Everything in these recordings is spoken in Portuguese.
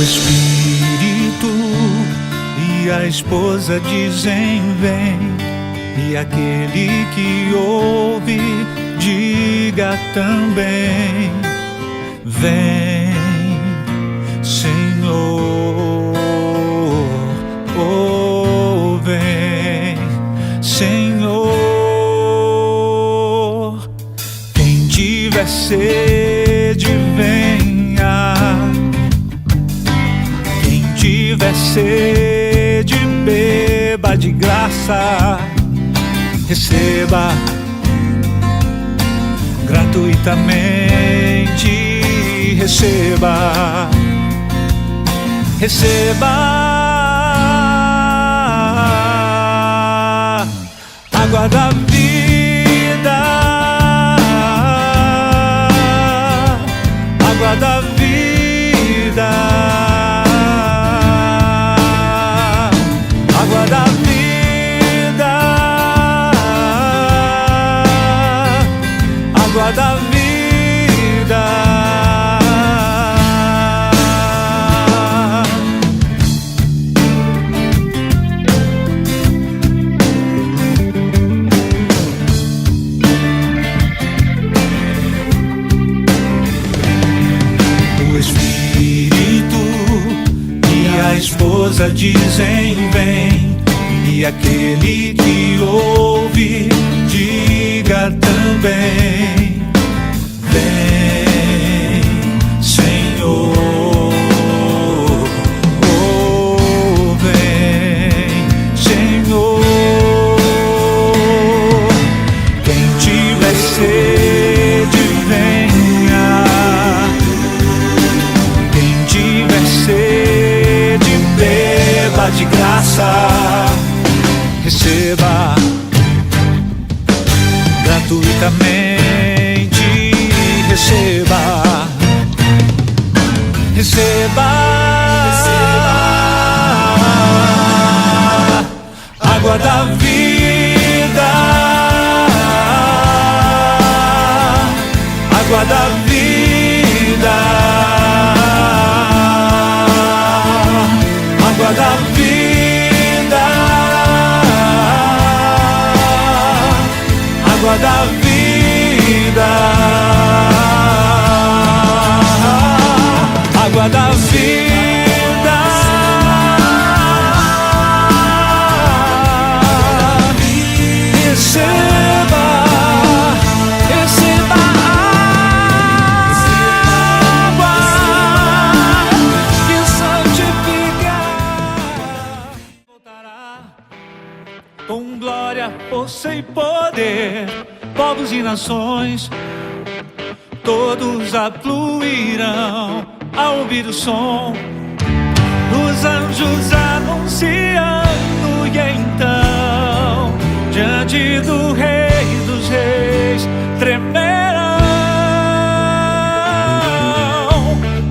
O Espírito e a esposa dizem vem, e aquele que ouve diga também: vem, Senhor, oh, vem, Senhor. Quem tiver sede, venha. Quem tiver sede, beba de graça. Receba gratuitamente, receba, receba água da vida, água da vida, água da vida. Água da vida. O Espírito e a esposa dizem vem, e aquele que ouve diga também: vem, Senhor, oh, vem, Senhor. Quem tiver sede, venha. Quem tiver sede, beba de graça. Receba gratuitamente, receba, receba, receba água da vida, água da vida, água da vida, água da vida, água da vida, receba, receba água que santifica. Voltará com glória, força e poder. Povos e nações, todos afluirão ao ouvir o som dos anjos anunciando, e então, diante do Rei dos Reis, tremerão.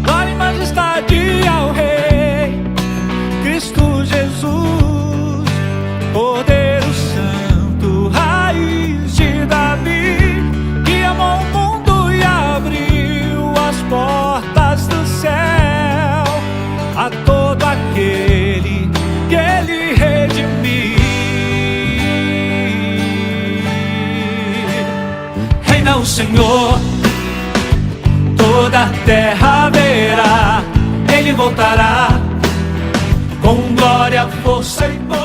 Glória e majestade ao Rei, Cristo Jesus, Cordeiro Santo, raiz de Davi, que amou o mundo e abriu as portas do céu a todo aquele que Ele redimiu. Reina o Senhor, toda a terra verá, Ele voltará com glória, força e poder.